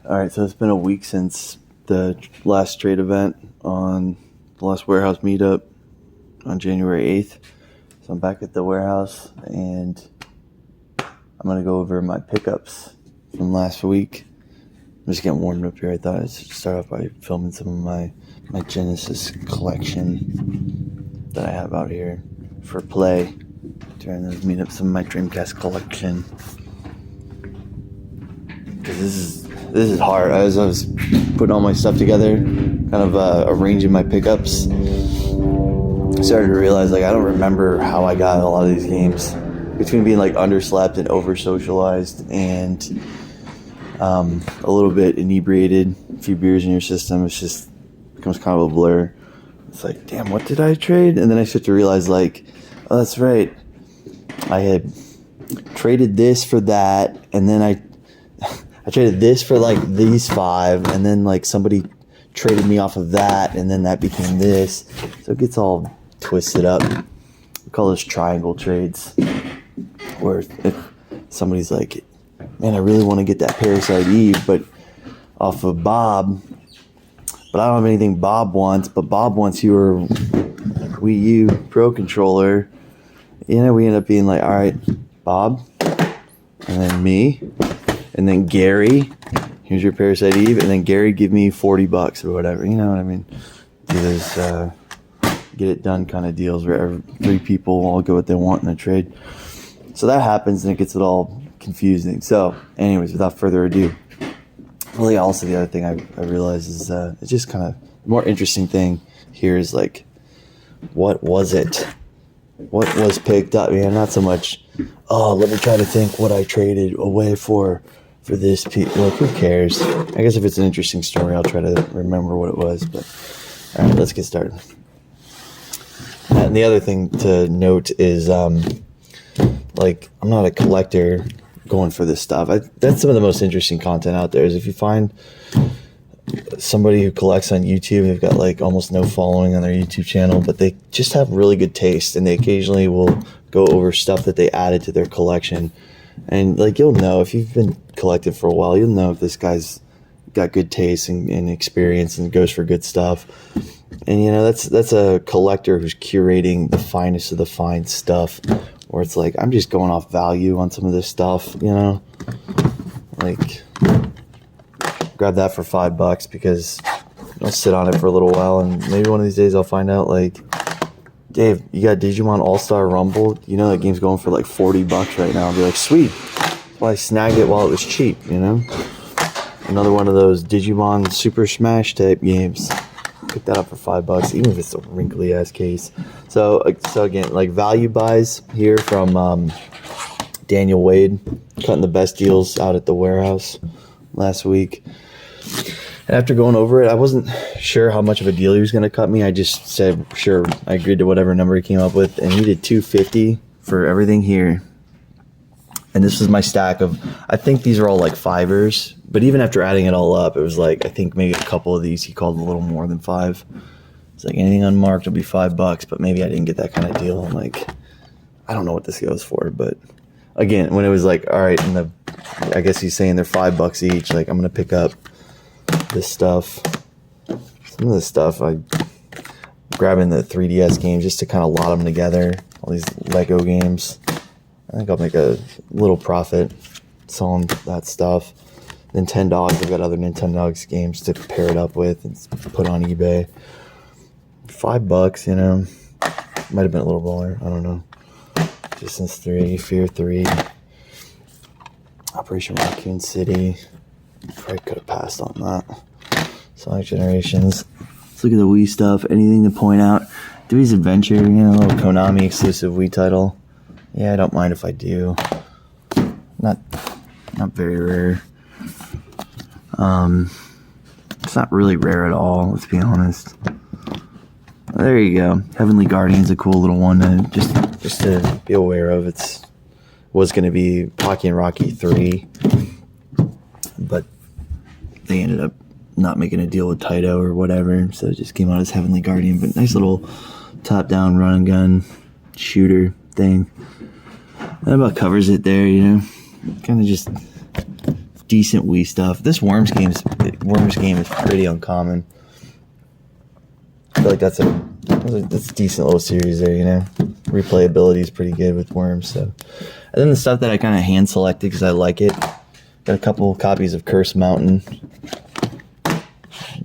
Alright, so it's been a week since the last trade event on the last warehouse meetup on January 8th. So I'm back at the warehouse and I'm going to go over my pickups from last week. I'm just getting warmed up here. I thought I'd start off by filming some of my Genesis collection that I have out here for play during those meetups, some of my Dreamcast collection. Because this is hard. As I was putting all my stuff together, kind of arranging my pickups, I started to realize I don't remember how I got a lot of these games. Between being underslept and over socialized and a little bit inebriated, a few beers in your system, it just becomes kind of a blur. It's damn, what did I trade? And then I start to realize oh, that's right, I had traded this for that, and then I traded this for these 5, and then somebody traded me off of that, and then that became this. So it gets all twisted up. We call those triangle trades, where if somebody's man, I really want to get that Parasite Eve, but off of Bob, but I don't have anything Bob wants, but Bob wants your Wii U Pro controller. We end up being all right, Bob, and then me, and then Gary, here's your Parasite Eve, and then Gary, give me $40 or whatever. You know what I mean? Do those get it done kind of deals where 3 people all get what they want in a trade. So that happens, and it gets it all confusing. So, anyways, without further ado, really also the other thing I realized is it's just kind of the more interesting thing here is what was it? What was picked up? Man, not so much, oh, let me try to think what I traded away for this piece. Who cares? I guess if it's an interesting story, I'll try to remember what it was. But all right, let's get started. And the other thing to note is, I'm not a collector going for this stuff. That's some of the most interesting content out there. Is if you find somebody who collects on YouTube, they've got almost no following on their YouTube channel, but they just have really good taste, and they occasionally will go over stuff that they added to their collection. And you'll know if you've been collecting for a while, you'll know if this guy's got good taste and experience and goes for good stuff. And that's a collector who's curating the finest of the fine stuff, where it's I'm just going off value on some of this stuff, grab that for $5 because I'll sit on it for a little while, and maybe one of these days I'll find out Dave, you got Digimon All-Star Rumble? That game's going for $40 right now. I'll be sweet. That's why I snagged it while it was cheap, Another one of those Digimon Super Smash type games. Pick that up for $5, even if it's a wrinkly ass case. So again, value buys here from Daniel Wade, cutting the best deals out at the warehouse last week. And after going over it, I wasn't sure how much of a deal he was going to cut me. I just said, sure, I agreed to whatever number he came up with, and he did $250 for everything here. And this was my stack of, I think these are all fivers, but even after adding it all up, it was I think maybe a couple of these he called a little more than 5. It's anything unmarked will be $5, but maybe I didn't get that kind of deal. I'm I don't know what this goes for, but again, when it was all right, and I guess he's saying they're $5 each, I'm going to pick up this stuff. Some of this stuff, I'm grabbing the 3DS games just to kind of lot them together, all these Lego games. I think I'll make a little profit selling that stuff. Nintendogs, I've got other Nintendogs games to pair it up with and put on eBay. $5, might have been a little more, I don't know. Distance 3, Fear 3, Operation Raccoon City. Probably could have passed on that. Sonic Generations. Let's look at the Wii stuff. Anything to point out? Dewey's Adventure, a little Konami exclusive Wii title. Yeah, I don't mind if I do. Not very rare. It's not really rare at all, let's be honest. There you go. Heavenly Guardian's a cool little one to just to be aware of. Was going to be Pocky and Rocky 3, but they ended up not making a deal with Taito or whatever, so it just came out as Heavenly Guardian. But nice little top-down run and gun shooter thing. That about covers it there, Kind of just decent Wii stuff. This Worms game is pretty uncommon. I feel like that's a decent little series there, you know. Replayability is pretty good with Worms. So, and then the stuff that I kind of hand selected because I like it. Got a couple copies of Curse Mountain.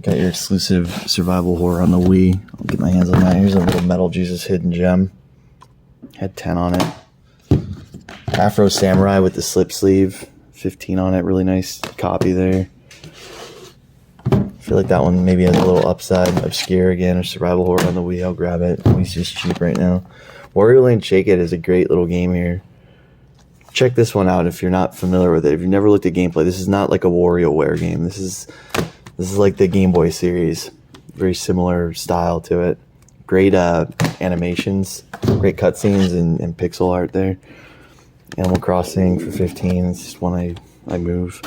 Got your exclusive survival horror on the Wii. I'll get my hands on that. Here's a little Metal Jesus hidden gem. Had 10 on it. Afro Samurai with the slip sleeve. 15 on it. Really nice copy there. I feel like that one maybe has a little upside. Obscure again, or survival horror on the Wii. I'll grab it. It's just cheap right now. Wario Land Shake It is a great little game here. Check this one out if you're not familiar with it. If you've never looked at gameplay, this is not like a WarioWare game. This is like the Game Boy series. Very similar style to it. Great animations, great cutscenes and pixel art there. Animal Crossing for 15. It's just one I move.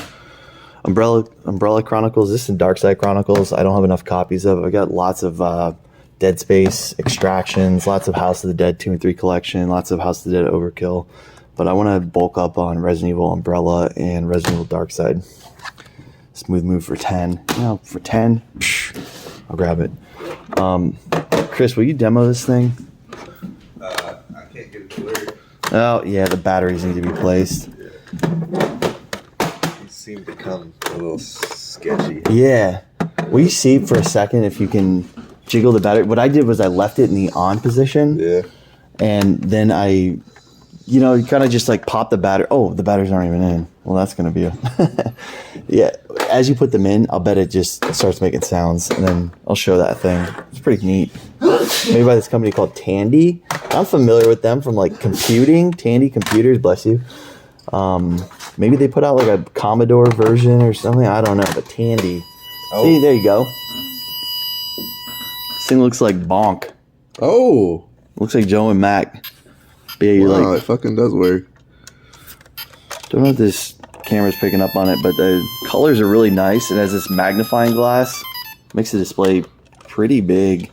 Umbrella Chronicles. This is Dark Side Chronicles. I don't have enough copies of it. I got lots of Dead Space Extractions, lots of House of the Dead 2 and 3 collection, lots of House of the Dead Overkill. But I want to bulk up on Resident Evil Umbrella and Resident Evil Dark Side. Smooth move for 10. For 10, I'll grab it. Chris, will you demo this thing? I can't get it to work. Oh, yeah, the batteries need to be placed. These seem to come a little sketchy. Yeah. Will you see for a second if you can jiggle the battery? What I did was I left it in the on position. Yeah. And then you kind of just like pop the battery. Oh, the batteries aren't even in. Well, that's going to be yeah. As you put them in, I'll bet it just starts making sounds. And then I'll show that thing. It's pretty neat. Made by this company called Tandy. I'm familiar with them from like computing. Tandy Computers, bless you. Maybe they put out like a Commodore version or something. I don't know. But Tandy. Oh. See, there you go. This thing looks like Bonk. Oh. Looks like Joe and Mac. Yeah, wow, it fucking does work. Don't know if this camera's picking up on it, but the colors are really nice. It has this magnifying glass. Makes the display pretty big.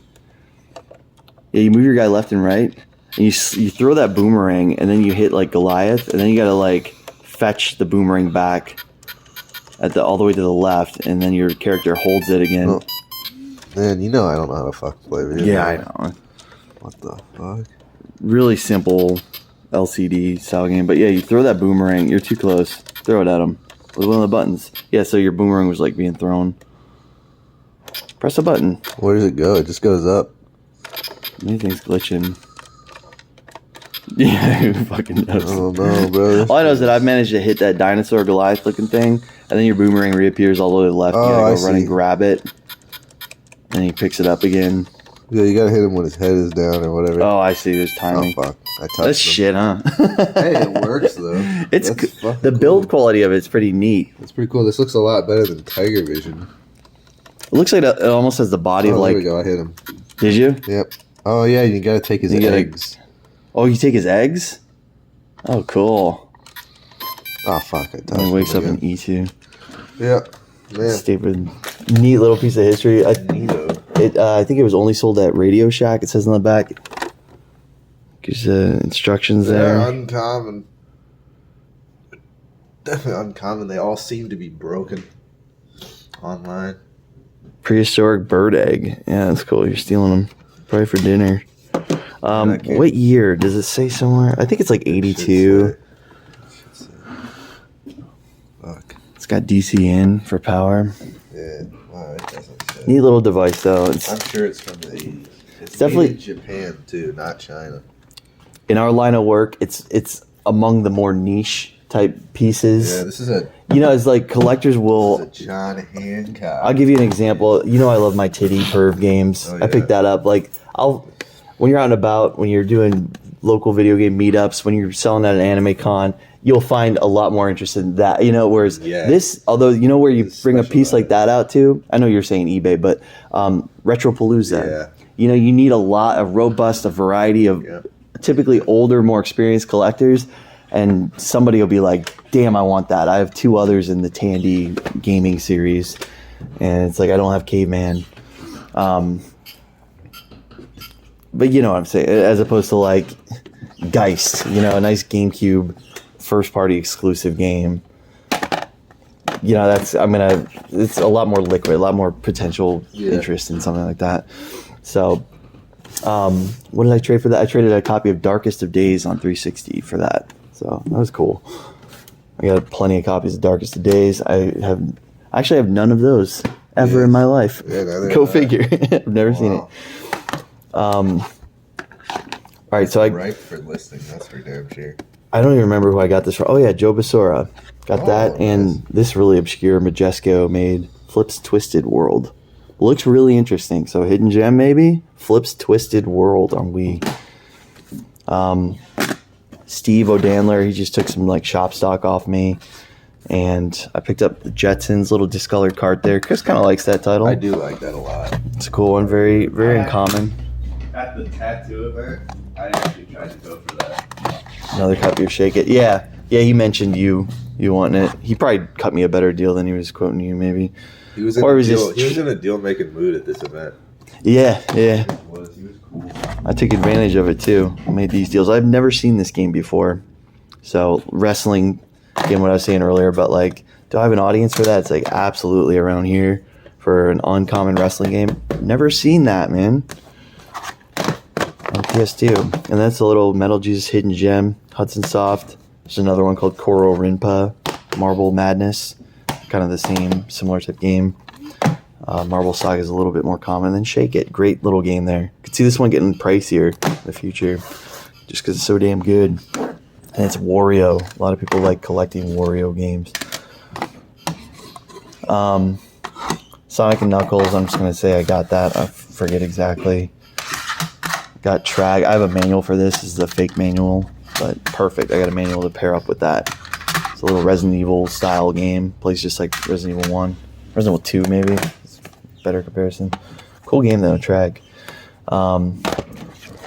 Yeah, you move your guy left and right, and you throw that boomerang, and then you hit like Goliath, and then you gotta like fetch the boomerang back all the way to the left, and then your character holds it again. Oh. Man, I don't know how to fucking play video. Yeah, I know. What the fuck? Really simple LCD style game, but yeah, you throw that boomerang. You're too close. Throw it at him with one of the buttons. Yeah, so your boomerang was like being thrown. Press a button. Where does it go? It just goes up. Anything's glitching. Yeah, who fucking knows? I don't know, bro. All I know is that I've managed to hit that dinosaur Goliath looking thing, and then your boomerang reappears all the way to the left. You gotta go run and grab it, and he picks it up again. Yeah, you gotta hit him when his head is down or whatever. Oh, I see. There's timing. Oh, fuck. I touched That's shit, huh? Hey, it works, though. It's the build quality of it's pretty neat. It's pretty cool. This looks a lot better than Tiger Vision. It looks like it almost has the body of like... There we go. I hit him. Did you? Yep. Oh, yeah. You gotta take his eggs. Oh, you take his eggs? Oh, cool. Oh, fuck. I touched And he wakes up again. and eats you. Yeah. Man. Stupid. Neat little piece of history. I think it was only sold at Radio Shack. It says on the back. Gives instructions there. They're uncommon. Definitely uncommon. They all seem to be broken online. Prehistoric bird egg. Yeah, that's cool. You're stealing them. Probably for dinner. What year? Does it say somewhere? I think it's like 82. Fuck. It's got DC in for power. Yeah. Wow, it doesn't say. Neat little device, though. I'm sure it's from the 80s. It's definitely made in Japan, too, not China. In our line of work, it's among the more niche type pieces. Yeah, this is a... it's like collectors will... This is a John Hancock. I'll give you an example. I love my titty perv games. Oh, yeah. I picked that up. Like, when you're out and about, when you're doing local video game meetups, when you're selling at an anime con, you'll find a lot more interest in that. Whereas this, although, where you bring a piece like that out to, I know you're saying eBay, but Retropalooza. Yeah. You need a robust variety of typically older, more experienced collectors, and somebody will be like, damn, I want that. I have 2 others in the Tandy gaming series, and it's like, I don't have Caveman. But you know what I'm saying, as opposed to like Geist, a nice GameCube first-party exclusive game. it's a lot more liquid, a lot more potential Yeah. interest in something like that. So, what did I trade for that? I traded a copy of Darkest of Days on 360 for that. So that was cool. I got plenty of copies of Darkest of Days. I actually have none of those ever in my life. Yeah, neither Go have I. figure. I've never seen it. All right, so Ripe for listing, that's for damn sure. I don't even remember who I got this from. Oh yeah, Joe Basora. Got that, nice. and this really obscure Majesco made Flip's Twisted World. Looks really interesting. So hidden gem maybe? Flip's Twisted World on Wii. Steve O'Danler, he just took some like shop stock off me. And I picked up the Jetsons, little discolored card there. Chris kind of likes that title. I do like that a lot. It's a cool one, very, very uncommon. At the tattoo event, I actually tried to go for that. Another copy of Shake It. Yeah, he mentioned you wanting it. He probably cut me a better deal than he was quoting you, maybe. He was in Or a was deal. this- He was in a deal-making mood at this event. Yeah. He was cool. I took advantage of it too. I made these deals. I've never seen this game before. So wrestling, again, what I was saying earlier, but like, do I have an audience for that? It's like absolutely around here for an uncommon wrestling game. Never seen that, man. On PS2. And that's a little Metal Jesus Hidden Gem, Hudson Soft. There's another one called Koro Rinpa, Marble Madness. Kind of the same, similar type game. Marble Saga is a little bit more common than Shake It. Great little game there. Could see this one getting pricier in the future just because it's so damn good. And it's Wario. A lot of people like collecting Wario games. Sonic and Knuckles, I'm just going to say I got that. I forget exactly. Got Trag. I have a manual for this. This is a fake manual, but perfect. I got a manual to pair up with that. It's a little Resident Evil style game. Plays just like Resident Evil 1. Resident Evil 2 maybe. It's a better comparison. Cool game though, Trag.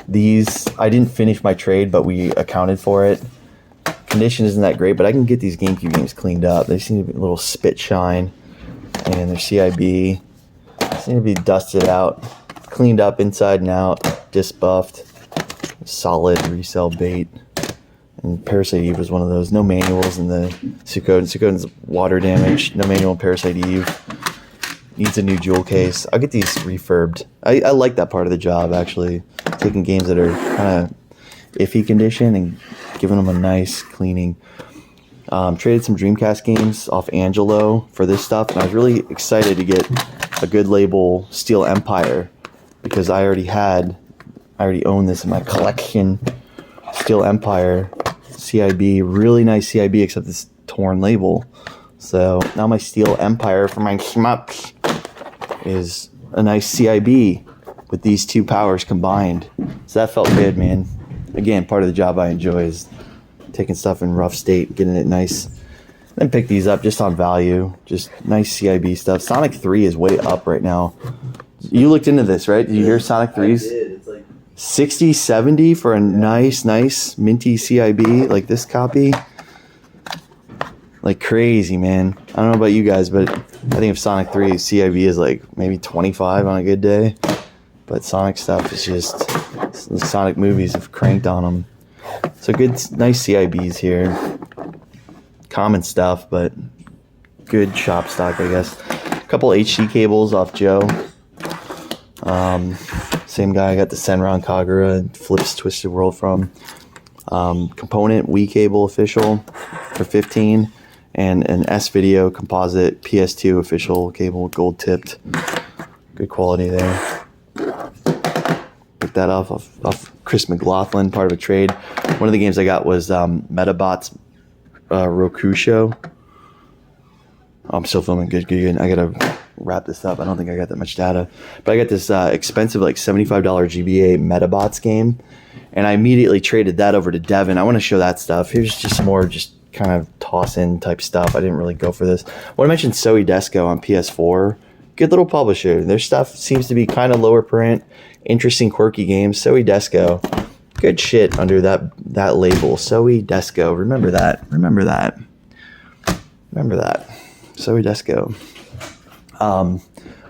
These, I didn't finish my trade, but we accounted for it. Condition isn't that great, but I can get these GameCube games cleaned up. They seem to be a little spit shine. And they're CIB. Seem to be dusted out. Cleaned up inside and out. Disc buffed. Solid resell bait. And Parasite Eve was one of those. No manuals in the Suikoden. Suikoden's water damage. No manual in Parasite Eve. Needs a new jewel case. I'll get these refurbed. I like that part of the job, actually. Taking games that are kind of iffy condition and giving them a nice cleaning. Traded some Dreamcast games off Angelo for this stuff, and I was really excited to get a good label, Steel Empire, because I already own this in my collection. Steel Empire, CIB, really nice CIB, except this torn label. So now my Steel Empire for my shmups is a nice CIB with these two powers combined. So that felt good, man. Again, part of the job I enjoy is taking stuff in rough state, getting it nice. Then pick these up just on value. Just nice CIB stuff. Sonic 3 is way up right now. You looked into this, right? Did you hear Sonic 3's? I did. It's like 60, 70 for a nice minty CIB like this copy. Like crazy, man. I don't know about you guys, but I think if Sonic 3 CIB is like maybe 25 on a good day. But Sonic stuff is just, the Sonic movies have cranked on them. So good, nice CIBs here. Common stuff, but good shop stock, I guess. A couple HD cables off Joe. Same guy I got the Senran Kagura and Flip's Twisted World from. Component Wii cable official for 15, and an S-Video composite PS2 official cable, gold tipped. Good quality there. Picked that off Chris McLaughlin, part of a trade. One of the games I got was Metabot's Roku Show. I'm still filming. Good. I gotta wrap this up. I don't think I got that much data, but I got this expensive like $75 GBA Metabots game, and I immediately traded that over to Devin. I want to show that stuff. Here's just some more just kind of toss in type stuff. I didn't really go for this. I want to mention Soe Desco on PS4. Good little publisher. Their stuff seems to be kind of lower print, interesting, quirky games. Soe Desco, good shit under that label. Soe Desco. Remember that. Soe Desco.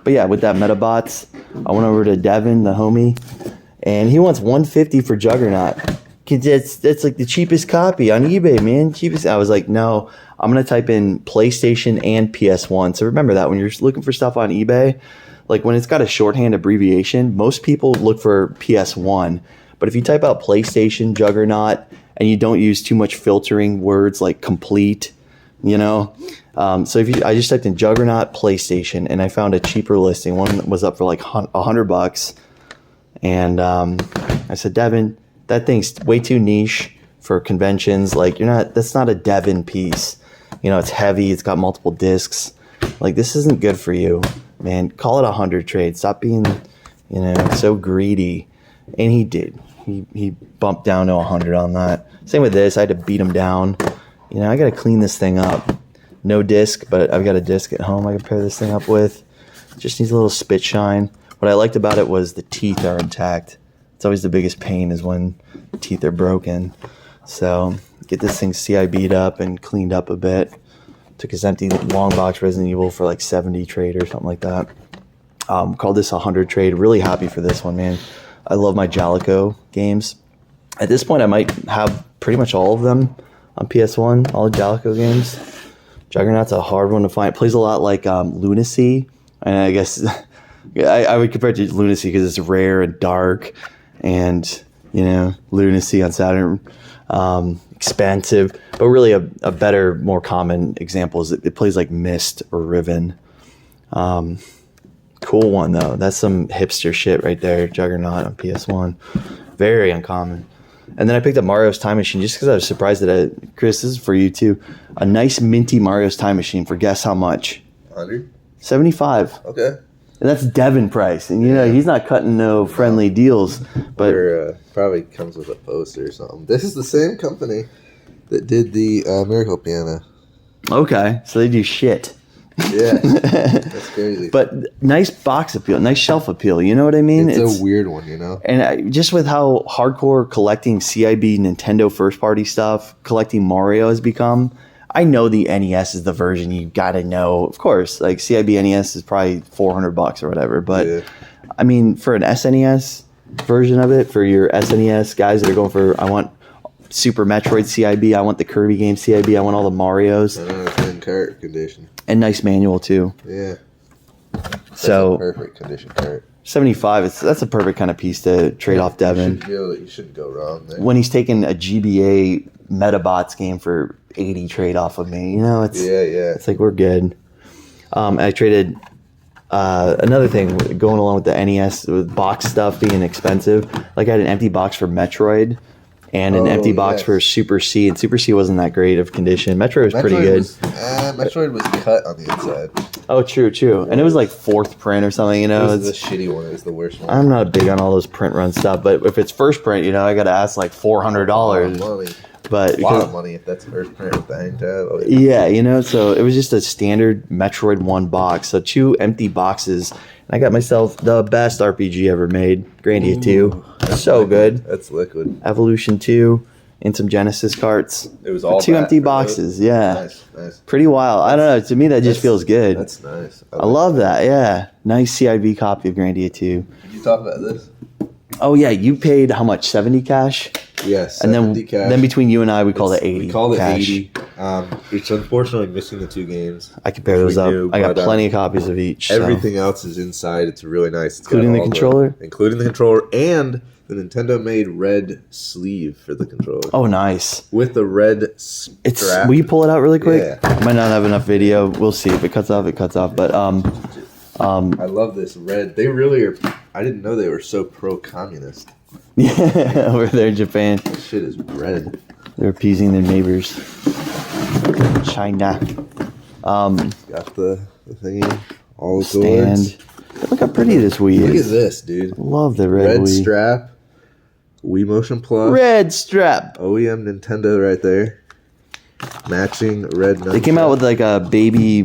But yeah, with that Metabots, I went over to Devin, the homie, and he wants $150 for Juggernaut. Cause that's like the cheapest copy on eBay, man. Cheapest. I was like, no, I'm gonna type in PlayStation and PS1. So remember that when you're looking for stuff on eBay, like when it's got a shorthand abbreviation, most people look for PS1. But if you type out PlayStation Juggernaut and you don't use too much filtering words like complete, you know. So I just typed in Juggernaut PlayStation and I found a cheaper listing. One was up for like $100, and I said, Devin, that thing's way too niche for conventions. Like that's not a Devin piece. You know, it's heavy. It's got multiple discs. Like this isn't good for you, man. Call it 100 trade. Stop being, so greedy. And he did. He bumped down to 100 on that. Same with this. I had to beat him down. I got to clean this thing up. No disc, but I've got a disc at home I can pair this thing up with. Just needs a little spit shine. What I liked about it was the teeth are intact. It's always the biggest pain is when teeth are broken. So get this thing CIB'd up and cleaned up a bit. Took his empty long box Resident Evil for like 70 trade or something like that. Called this 100 trade. Really happy for this one, man. I love my Jaleco games. At this point, I might have pretty much all of them on PS1, all the Jaleco games. Juggernaut's a hard one to find. It plays a lot like Lunacy. And I guess I would compare it to Lunacy because it's rare and dark. And, Lunacy on Saturn, expensive. But really a better, more common example is it plays like Myst or Riven. Cool one, though. That's some hipster shit right there. Juggernaut on PS1. Very uncommon. And then I picked up Mario's Time Machine just because I was surprised that Chris, this is for you too. A nice minty Mario's Time Machine for guess how much? 100? 75. Okay. And that's Devin price. And he's not cutting no friendly deals. But probably comes with a poster or something. This is the same company that did the Miracle Piano. Okay. So they do shit. Yeah. That's crazy. But nice box appeal, nice shelf appeal. You know what I mean? It's a weird one, And just with how hardcore collecting CIB Nintendo first party stuff, collecting Mario has become, I know the NES is the version you got to know. Of course, like CIB NES is probably $400 or whatever. But yeah. I mean, for an SNES version of it, for your SNES guys that are going for, I want Super Metroid CIB, I want the Kirby game CIB, I want all the Marios. It's in cart condition. And nice manual too. Yeah. That's so a perfect condition cart. 75. That's a perfect kind of piece to trade off Devin. You shouldn't go wrong there. When he's taking a GBA Metabots game for 80 trade off of me, it's It's like we're good. I traded another thing going along with the NES with box stuff being expensive. Like I had an empty box for Metroid. And an empty box for Super C, and Super C wasn't that great of condition. Metroid was pretty good. Metroid was cut on the inside. Oh, true. And it was like fourth print or something, It was the shitty one. It was the worst one. I'm not big on all those print run stuff, but if it's first print, I got to ask like $400. But a lot of money if that's first print with the hang tab. Oh, yeah, so it was just a standard Metroid 1 box. So 2 empty boxes. And I got myself the best RPG ever made, Grandia 2. So liquid. Good. That's liquid. Evolution 2 and some Genesis carts. It was all 2 empty boxes. Those. Yeah. Nice. Pretty wild. I don't know. To me, that just feels good. That's nice. I love that. Yeah. Nice CIB copy of Grandia 2. Did you talk about this? Oh, yeah. You paid how much? 70 cash? Yes. And then between you and I, we called it 80. We called it cash. 80. It's unfortunately missing the 2 games. I can pair those up. I got plenty of copies of each. Everything else is inside. It's really nice. It's including the controller? Including the controller and the Nintendo-made red sleeve for the controller. Oh, nice. With the red strap. Will you pull it out really quick? Yeah. I might not have enough video. We'll see. If it cuts off, it cuts off. But I love this red. They really are. I didn't know they were so pro-communist. Yeah, over there in Japan. This shit is red. They're appeasing their neighbors. China. Got the thingy. All the stand. cords. Look how pretty this Wii is. Look at this, dude. Love the red Wii. Strap. Wii Motion Plus. Red strap. OEM Nintendo right there. Matching red nunchuck. They came out with like a baby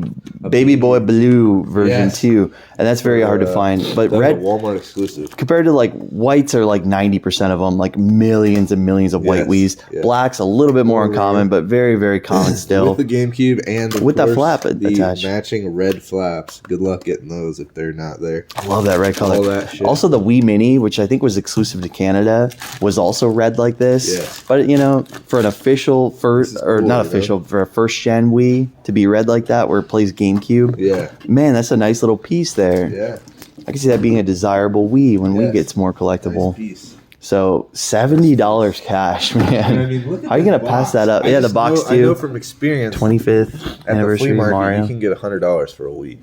baby boy blue version Yes. too, and that's very hard to find. But That's a red, Walmart exclusive. compared to like whites are like 90% of them, like millions and millions of white Yes, Wii's. yeah. Black's a little bit more More uncommon, but very, very common still. With the GameCube and of With that course, flap the attached. matching red flaps. Good luck getting those if they're not there. Love that red color. All that shit. Also, the Wii Mini, which I think was exclusive to Canada, was also red like this. Yes. But you know, for an official first, is or cool, not you official, for a first gen Wii to be red like that, where it plays GameCube, Yeah, man, that's a nice little piece there. yeah. I can see that being a desirable Wii when Wii Yes. gets more collectible. Nice piece. So $70 cash, man. I mean, look at How are you the gonna pass box. that up? I Yeah, the just box know, I know too. from experience. 25th At the flea anniversary of market, Mario. you can get $100 for a Wii.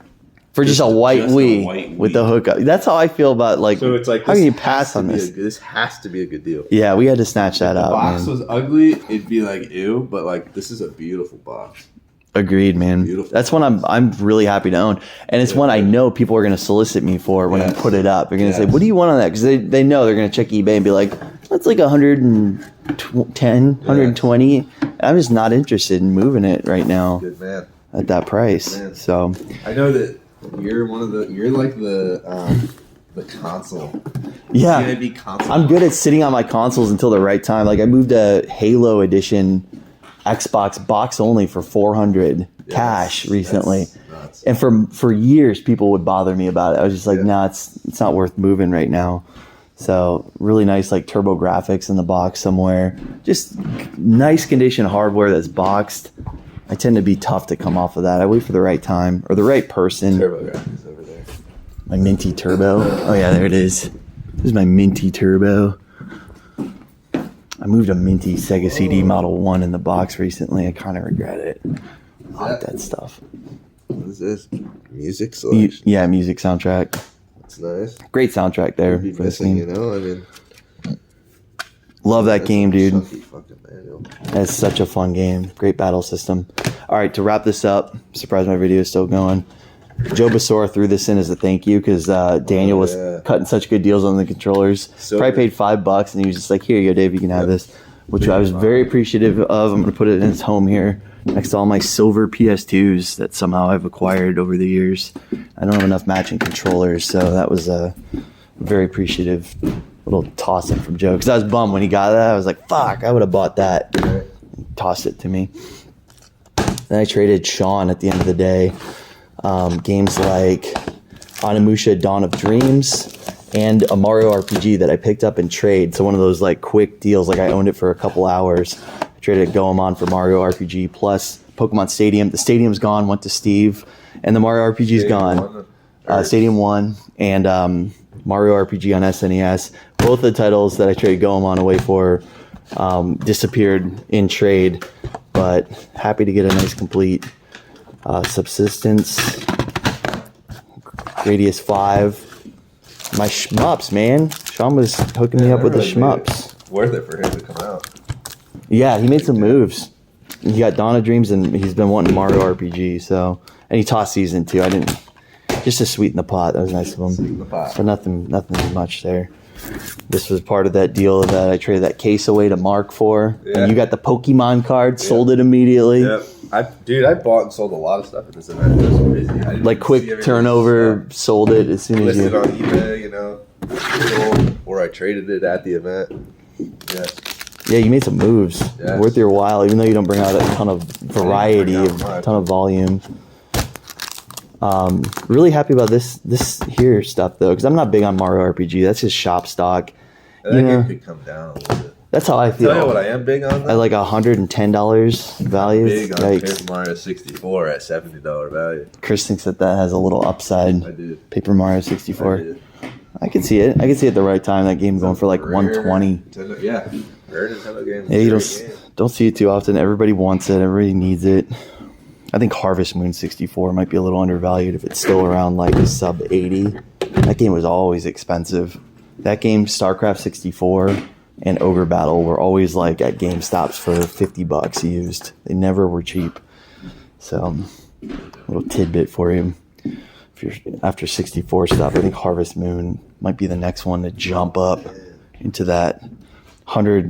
For just a white just a Wii white with Wii. the hookup. That's how I feel about like. So it's like how this can you has pass to on be this? this has to be a good deal. Yeah, we had to snatch that The up. box Man. was ugly. It'd be like ew, but like this is a beautiful box. Agreed, man. Beautiful. That's one I'm really happy to own, and it's one I know people are going to solicit me for when I Yes. put it up. They're going to say, Yes. "What do you want on that?" Because they know they're going to check eBay and be like, "That's like 110, 120." And I'm just not interested in moving it right now Good man. at that price. Man. So I know that you're like the console. yeah, CIB console. I'm good at sitting on my consoles until the right time. Like I moved a Halo Edition Xbox box only for $400 cash recently. That's nuts. And for years, people would bother me about it. I was just like, Yeah. nah, it's not worth moving right now. So really nice, like turbo graphics in the box somewhere. Just nice condition hardware that's boxed. I tend to be tough to come off of that. I wait for the right time or the right person. Turbo graphics over there. My Minty Turbo. Oh yeah, there it is. This is my Minty Turbo. I moved a Minty Sega CD Model 1 in the box recently. I kind of regret it. I like that stuff. What is this? Music selection. Yeah, music soundtrack. That's nice. Great soundtrack there Be for this missing, game. you know. I mean, Love that that's game, a dude. chunky fucking manual. It's such a fun game. Great battle system. All right, to wrap this up, surprised my video is still going. Joe Basora threw this in as a thank you because Daniel was yeah. cutting such good deals on the controllers. So Probably good. paid $5 and he was just like, "Here you go, Dave. You can have this," which I was very appreciative of. I'm gonna put it in its home here next to all my silver PS2s that somehow I've acquired over the years. I don't have enough matching controllers, so that was a very appreciative little toss in from Joe because I was bummed when he got that. I was like, "Fuck, I would have bought that." Right. Tossed it to me. Then I traded Sean at the end of the day. Games like Onimusha Dawn of Dreams and a Mario RPG that I picked up in trade. So one of those like quick deals, like I owned it for a couple hours. I traded Goemon for Mario RPG plus Pokemon Stadium. The Stadium's gone, went to Steve, and the Mario RPG's gone. Stadium 1 and Mario RPG on SNES. Both the titles that I traded Goemon away for disappeared in trade, but happy to get a nice complete Subsistence, Gradius 5. My shmups, man. Sean was hooking me up with the shmups. Worth it for him to come out. Yeah, he made some moves. He got Dawn of Dreams, and he's been wanting Mario RPG. So, and he tossed Season 2. I didn't, just to sweeten the pot. That was nice of him. Sweeten the pot. So nothing much there. This was part of that deal that I traded that case away to Mark for, Yeah. and you got the Pokemon card, sold it immediately. Yep. I bought and sold a lot of stuff at this event. It was crazy. I didn't Like see quick everything. turnover, sold it as soon as Listed you. on eBay, you know, sold, or I traded it at the event. Yes. Yeah, you made some moves. Yes. Worth your while, even though you don't bring out a ton of variety, bring out of much. ton of volume. Really happy about this here stuff though, because I'm not big on Mario RPG. That's just shop stock. That You know, game could come down a little bit. that's how I Tell you what feel. I am big on At though. like $110 value. Big on Yikes. Paper Mario 64 at $70 value. Chris thinks that has a little upside. I did. Paper Mario I 64. did. I can see it. I can see at the right time that game going for like Rare 120. Nintendo, yeah, rare Nintendo game. Yeah, you Great game. don't see it too often. Everybody wants it. Everybody needs it. I think Harvest Moon 64 might be a little undervalued if it's still around like sub 80. That game was always expensive. That game, StarCraft 64 and Ogre Battle were always like at GameStops for $50 used. They never were cheap. So, little tidbit for you. If you're after 64 stuff, I think Harvest Moon might be the next one to jump up into that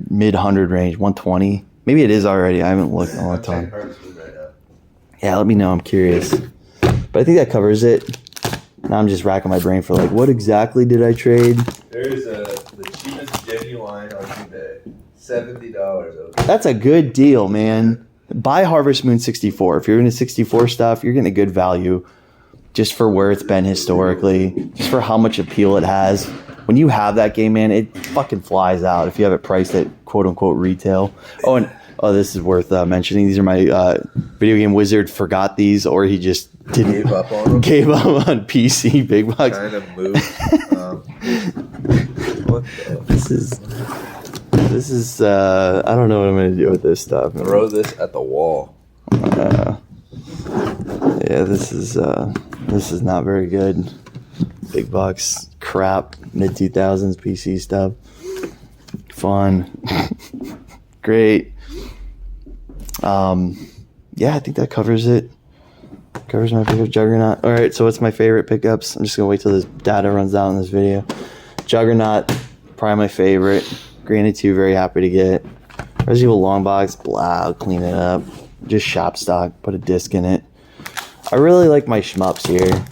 mid 100 range, 120. Maybe it is already. I haven't looked in a long I'm checking time. Harvest Moon right now. Yeah, let me know. I'm curious. But I think that covers it. Now I'm just racking my brain for like, what exactly did I trade? There's the cheapest genuine on eBay. $70. Okay. That's a good deal, man. Buy Harvest Moon 64. If you're into 64 stuff, you're getting a good value just for where it's been historically, just for how much appeal it has. When you have that game, man, it fucking flies out if you have it priced at quote-unquote retail. Oh, and this is worth mentioning. These are my Video Game Wizard forgot these, or he just didn't Gave up on them. Gave up on PC big box. Kind of moved. What the? This is I don't know what I'm gonna do with this stuff. Throw this at the wall. Yeah, this is not very good. Big box crap, mid 2000s PC stuff. Fun, great. Yeah, I think that covers it. Covers my pickup. Juggernaut. All right, so what's my favorite pickups? I'm just gonna wait till this data runs out in this video. Juggernaut, probably my favorite. Granted 2, very happy to get. Resident Evil long box, blah, I'll clean it up. Just shop stock, put a disc in it. I really like my shmups here.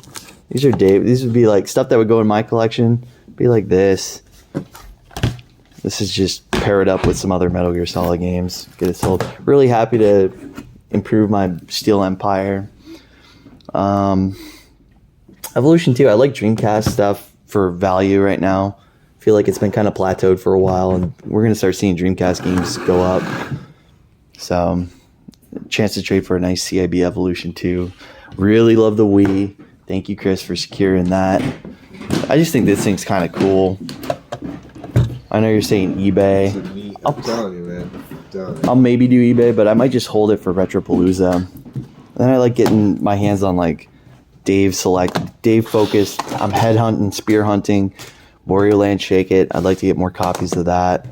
These are these would be like stuff that would go in my collection. Be like this. This is just pair it up with some other Metal Gear Solid games. Get it sold. Really happy to improve my Steel Empire. Evolution 2, I like Dreamcast stuff for value right now. I feel like it's been kind of plateaued for a while, and we're going to start seeing Dreamcast games go up. So, chance to trade for a nice CIB Evolution 2. Really love the Wii. Thank you, Chris, for securing that. I just think this thing's kind of cool. I know you're saying eBay. I'm telling you, man. I'll maybe do eBay, but I might just hold it for Retropalooza. Then I like getting my hands on like Dave focused. I'm headhunting, spear hunting, Warrior Land Shake It. I'd like to get more copies of that.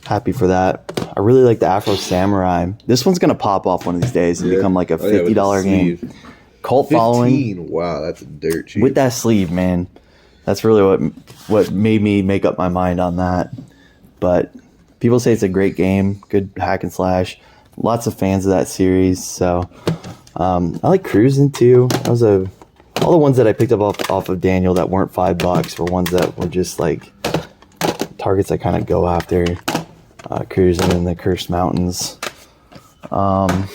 Happy for that. I really like the Afro Samurai. This one's gonna pop off one of these days and become like a $50 game. Cult 15. Following. Wow, that's dirt cheap. With that sleeve, man. That's really what made me make up my mind on that. But people say it's a great game, good hack and slash. Lots of fans of that series. So I like Cruising too. That was all the ones that I picked up off of Daniel that weren't $5 were ones that were just like targets I kind of go after. Cruising in the Cursed Mountains. And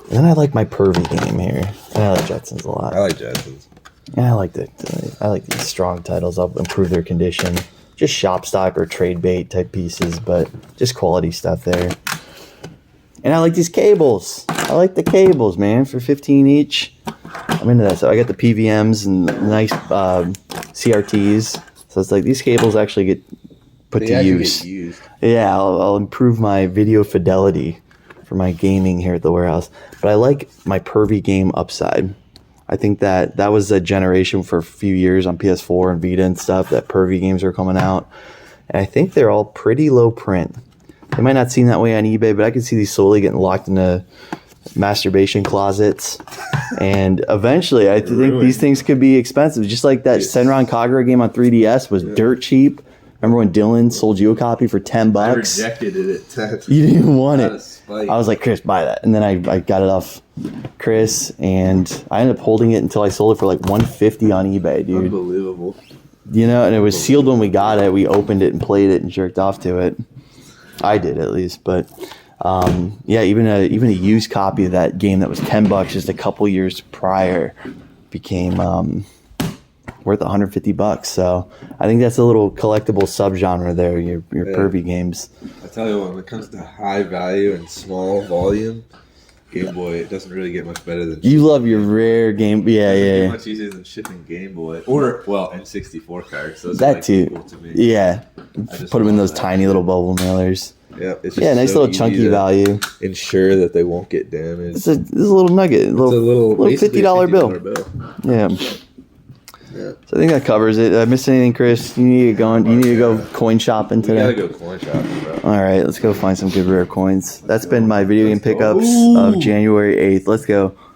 then I like my Pervy game here. And I like Jetsons a lot. I like Jetsons. Yeah, I like these strong titles. I'll improve their condition. Just shop stock or trade bait type pieces, but just quality stuff there. And I like these cables. I like the cables, man, for 15 each. I'm into that. So I got the PVMs and nice CRTs. So it's like these cables actually get put to use. Get used. Yeah, I'll improve my video fidelity for my gaming here at the warehouse. But I like my Pervy game Upside. I think that was a generation for a few years on PS4 and Vita and stuff that Pervy games are coming out. And I think they're all pretty low print. They might not seem that way on eBay, but I can see these slowly getting locked into masturbation closets. And eventually, I think these things could be expensive. Just like that Senran Kagura game on 3DS was dirt cheap. Remember when Dylan sold you a copy for $10? I rejected it at 10. You didn't even want Out it. of spite. I was like, Chris, buy that. And then I got it off Chris, and I ended up holding it until I sold it for like $150 on eBay, dude. Unbelievable. You know, and it was sealed when we got it. We opened it and played it and jerked off to it. I did at least, but yeah, even a used copy of that game that was $10 just a couple years prior became worth $150. So I think that's a little collectible subgenre there. Your Pervy games. I tell you what, when it comes to high value and small volume, Game Boy, it doesn't really get much better than. You love your rare game, yeah. Much easier than shipping Game Boy or N64 cards. Those that are like too. Cool to me. Yeah, put them in those tiny little bubble mailers. Yeah, it's just nice so little easy chunky to value. Ensure that they won't get damaged. It's a little nugget, a little basically $50 bill. Yeah. Yeah. So I think that covers it. Did I miss anything, Chris? You need to get going. You need to go coin shopping today. We gotta go coin shopping, bro. All right, let's go find some good rare coins. That's been my video game pickups of January 8th. Let's go.